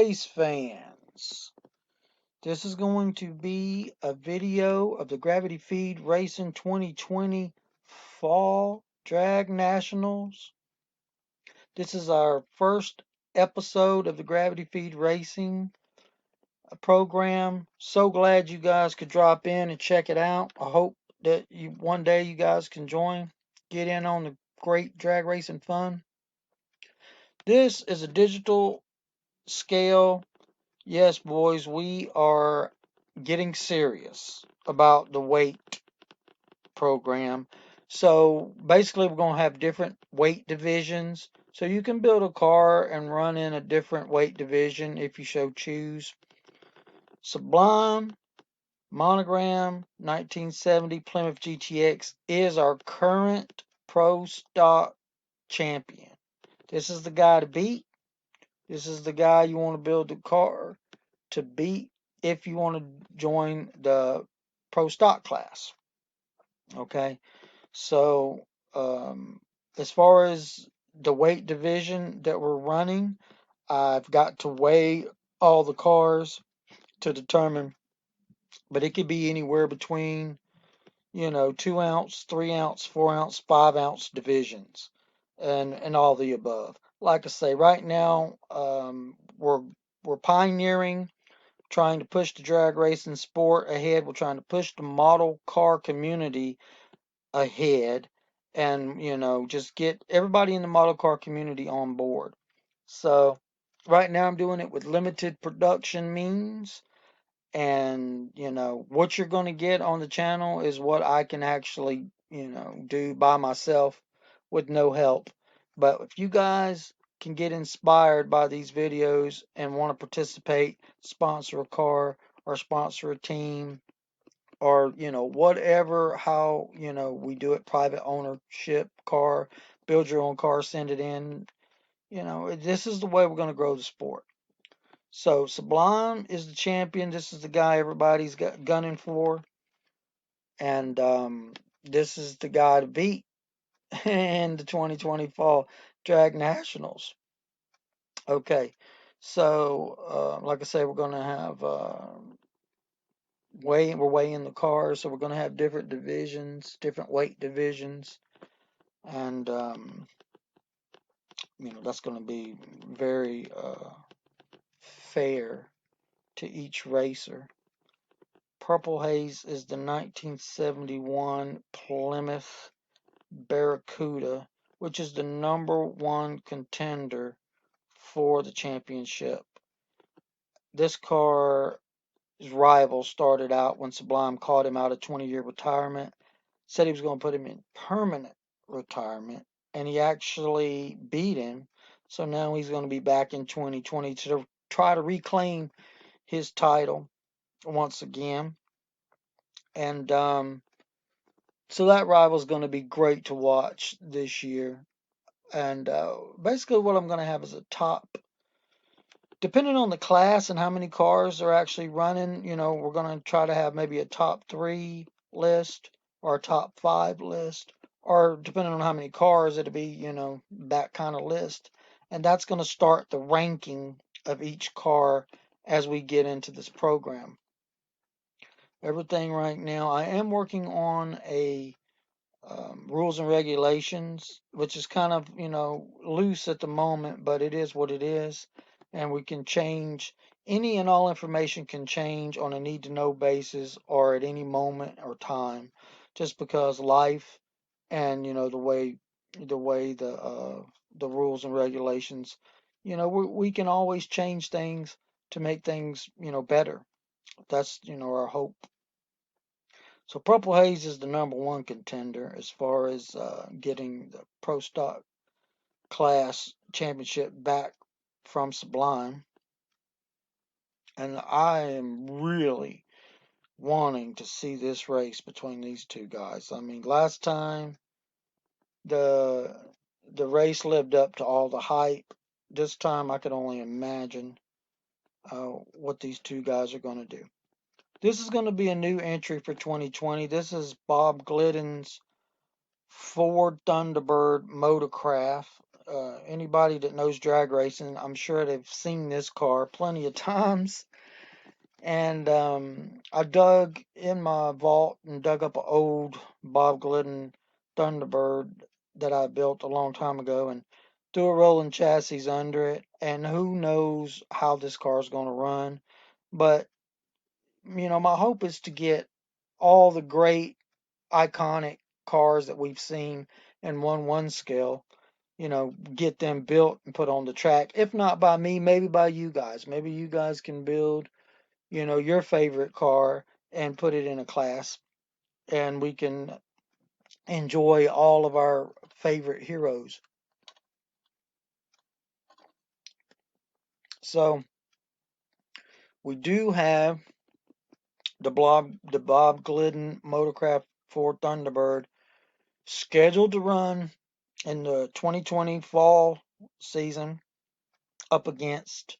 race fans, this is going to be a video of the Gravity Feed Racing 2020 Fall Drag Nationals. This is our first episode of the Gravity Feed Racing program. So glad you guys could drop in and check it out. I hope that one day you guys can join, get in on the great drag racing fun. This is a digital scale. Yes, boys, we are getting serious about the weight program. So basically, we're going to have different weight divisions. So you can build a car and run in a different weight division if you so choose. Sublime Monogram 1970 Plymouth GTX is our current pro stock champion. This is the guy to beat. This is the guy you want to build the car to beat if you want to join the pro stock class. Okay, so as far as the weight division that we're running, I've got to weigh all the cars to determine, but it could be anywhere between 2 ounce, 3 ounce, 4 ounce, 5 ounce divisions, and all the above. Like I say, right now we're pioneering, trying to push the drag racing sport ahead. We're trying to push the model car community ahead, and just get everybody in the model car community on board. So right now I'm doing it with limited production means, and what you're going to get on the channel is what I can actually do by myself with no help. But if you guys can get inspired by these videos and want to participate, sponsor a car or sponsor a team, or whatever, how we do it, private ownership car, build your own car, send it in, this is the way we're going to grow the sport. So Sublime is the champion. This is the guy everybody's gunning for, and this is the guy to beat in the 2020 Fall Drag Nationals. Okay, so like I say, we're going to have we're weighing the cars, so we're going to have different divisions, different weight divisions, and that's going to be very fair to each racer. Purple Haze is the 1971 Plymouth Barracuda, which is the #1 contender for the championship. This car's rival started out when Sublime caught him out of 20-year retirement, said he was going to put him in permanent retirement, and he actually beat him. So now he's going to be back in 2020 to try to reclaim his title once again. And so that rival is going to be great to watch this year. And basically what I'm going to have is a top, depending on the class and how many cars are actually running, we're going to try to have maybe a top 3 list or a top 5 list, or depending on how many cars, it'll be, that kind of list. And that's going to start the ranking of each car as we get into this program. Everything right now, I am working on a rules and regulations, which is kind of, loose at the moment, but it is what it is. And we can change, any and all information can change on a need to know basis or at any moment or time, just because life and, the way the rules and regulations, we can always change things to make things, better. That's, our hope. So Purple Haze is the #1 contender as far as getting the Pro Stock class championship back from Sublime. And I am really wanting to see this race between these two guys. I mean, last time the race lived up to all the hype. This time I could only imagine what these two guys are going to do. This is going to be a new entry for 2020. This is Bob Glidden's Ford Thunderbird Motorcraft. Anybody that knows drag racing, I'm sure they've seen this car plenty of times. And I dug in my vault and dug up an old Bob Glidden Thunderbird that I built a long time ago and threw a rolling chassis under it. And who knows how this car is going to run. But, my hope is to get all the great iconic cars that we've seen in 1/1 scale, get them built and put on the track. If not by me, maybe by you guys. Maybe you guys can build, your favorite car and put it in a class, and we can enjoy all of our favorite heroes. So we do have the Bob Glidden Motorcraft Ford Thunderbird scheduled to run in the 2020 fall season up against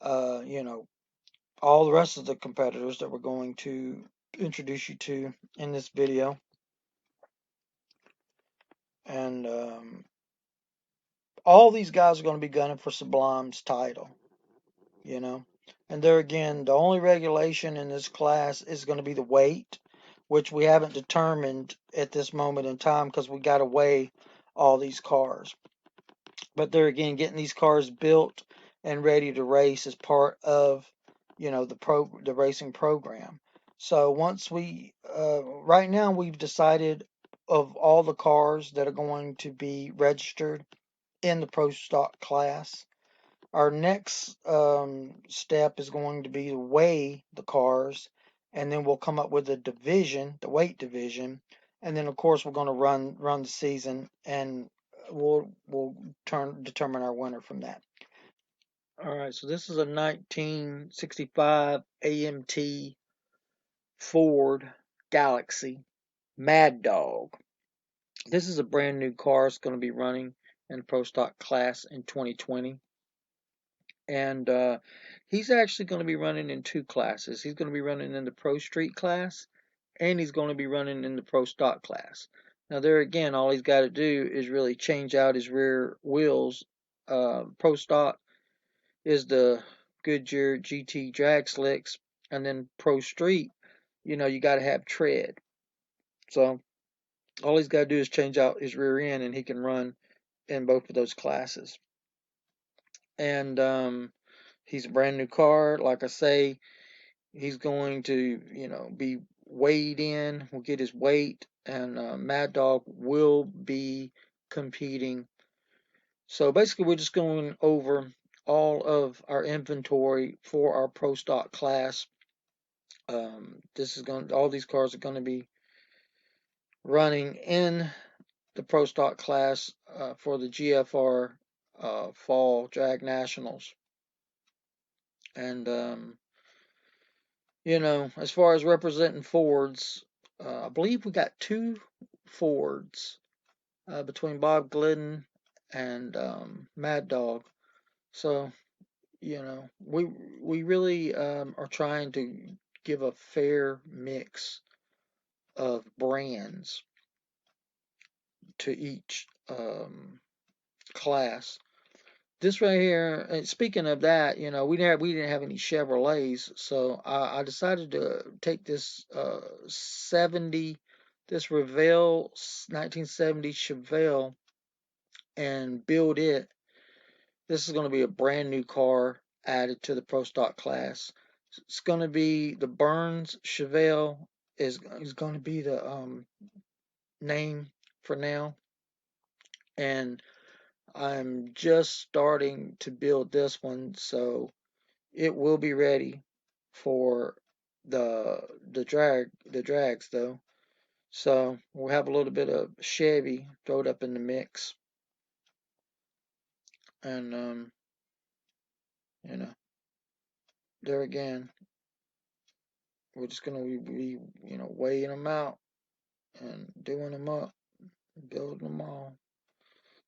all the rest of the competitors that we're going to introduce you to in this video. And all these guys are going to be gunning for Sublime's title, And there again, the only regulation in this class is going to be the weight, which we haven't determined at this moment in time because we got to weigh all these cars. But there again, getting these cars built and ready to race is part of, the racing program. So once right now we've decided of all the cars that are going to be registered in the Pro Stock class. Our next step is going to be to weigh the cars, and then we'll come up with a division, the weight division, and then of course we're going to run the season, and we'll determine our winner from that. All right, so this is a 1965 AMT Ford Galaxie Mad Dog. This is a brand new car. It's going to be running in the Pro Stock class in 2020. And he's actually going to be running in two classes. He's going to be running in the Pro Street class, and he's going to be running in the Pro Stock class. Now there again, all he's got to do is really change out his rear wheels. Pro Stock is the Goodyear GT drag slicks, and then Pro Street, you got to have tread. So all he's got to do is change out his rear end, and he can run in both of those classes. And he's a brand new car. Like I say, he's going to, be weighed in. We'll get his weight, and Mad Dog will be competing. So basically, we're just going over all of our inventory for our Pro Stock class. All these cars are going to be running in the Pro Stock class for the GFR Fall Drag Nationals. And as far as representing Fords, I believe we got two Fords between Bob Glidden and Mad Dog. So, we really are trying to give a fair mix of brands to each class. This right here, and speaking of that, we didn't have any Chevrolets, so I decided to take this 70, this Revell 1970 Chevelle, and build it. This is going to be a brand new car added to the Pro Stock class. It's going to be the Burns Chevelle is going to be the name for now, and I'm just starting to build this one, so it will be ready for the drags though. So we'll have a little bit of Chevy thrown up in the mix, and there again, we're just gonna be weighing them out and doing them up, building them all.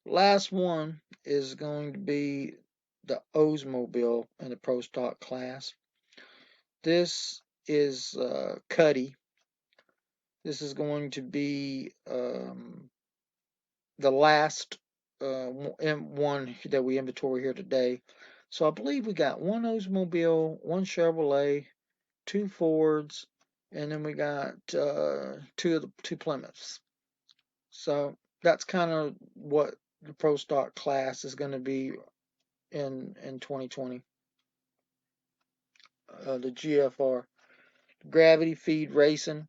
Last one is going to be the OLDSMOBILE in the Pro Stock class. This is CUTTY. This is going to be the last one that we inventory here today. So I believe we got one Oldsmobile, one Chevrolet, two Fords, and then we got two Plymouths. So that's kind of what the Pro Stock class is going to be in 2020. The GFR, Gravity Feed Racing.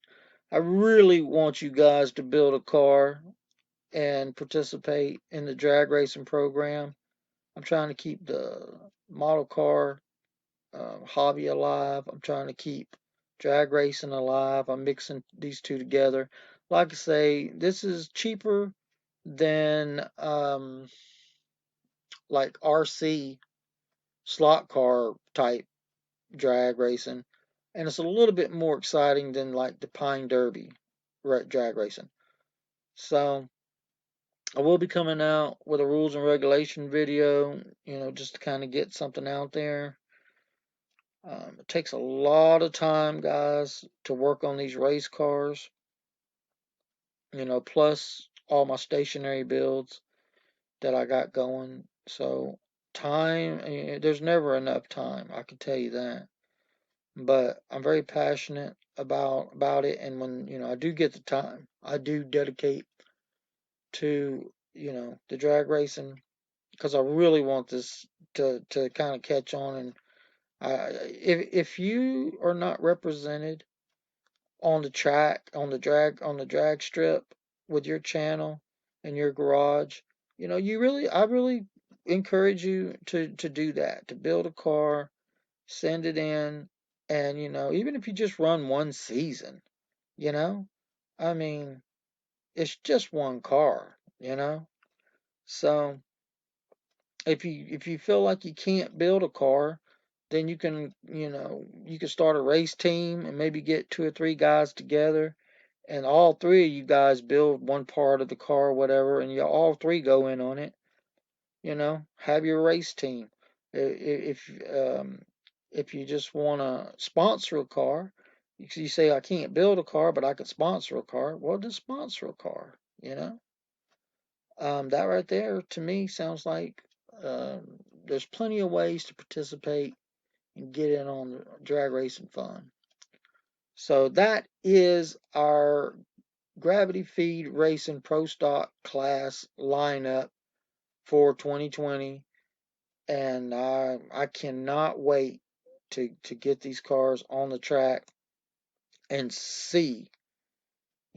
I really want you guys to build a car and participate in the drag racing program. I'm trying to keep the model car hobby alive. I'm trying to keep drag racing alive. I'm mixing these two together. Like I say, this is cheaper than like RC slot car type drag racing, and it's a little bit more exciting than like the Pine Derby drag racing. So I will be coming out with a rules and regulation video, just to kind of get something out there. It takes a lot of time, guys, to work on these race cars, plus all my stationary builds that I got going. So time, there's never enough time, I can tell you that. But I'm very passionate about it, and when I do get the time, I do dedicate to the drag racing, because I really want this to kind of catch on. And if you are not represented on the track, on the drag strip with your channel and your garage, I really encourage you to do that, to build a car, send it in, and even if you just run one season, you know, I mean, it's just one car. So if you feel like you can't build a car, then you can start a race team and maybe get two or three guys together, and all three of you guys build one part of the car or whatever, and you all three go in on it. Have your race team. If you just want to sponsor a car, you say I can't build a car, but I can sponsor a car. Well, just sponsor a car. That right there to me sounds like there's plenty of ways to participate and get in on the drag racing fun. So that is our Gravity Feed Racing Pro Stock class lineup for 2020, and I cannot wait to get these cars on the track and see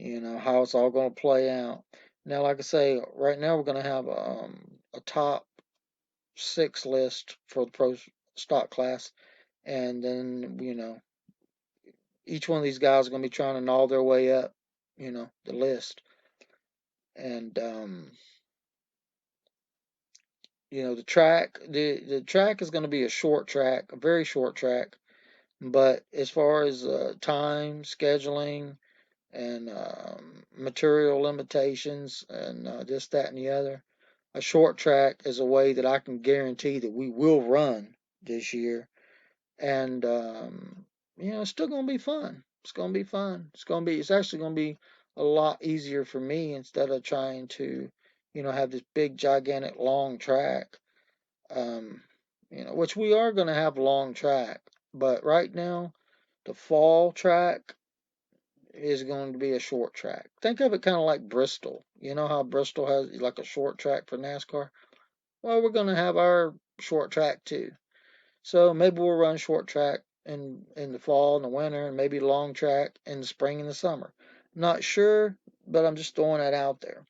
how it's all going to play out. Now, like I say, right now we're going to have a top 6 list for the Pro Stock class, and then each one of these guys are going to be trying to gnaw their way up the list. And the track is going to be a short track, a very short track. But as far as time, scheduling, and material limitations, and this, that, and the other, a short track is a way that I can guarantee that we will run this year. And it's still going to be fun. It's going to be fun. It's actually going to be a lot easier for me, instead of trying to have this big gigantic long track. Which we are going to have a long track, but right now the fall track is going to be a short track. Think of it kind of like Bristol. You know how Bristol has like a short track for NASCAR? Well, we're going to have our short track too. So maybe we'll run short track in the fall and the winter, and maybe long track in the spring and the summer. Not sure, but I'm just throwing that out there.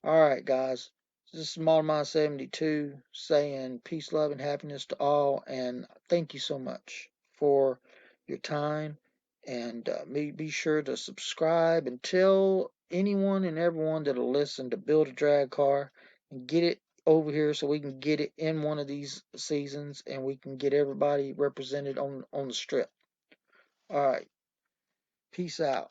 All right, guys. This is Model Mind 72 saying peace, love, and happiness to all, and thank you so much for your time. And be sure to subscribe and tell anyone and everyone that'll listen to build a drag car and get it over here, so we can get it in one of these seasons, and we can get everybody represented on the strip. All right. Peace out.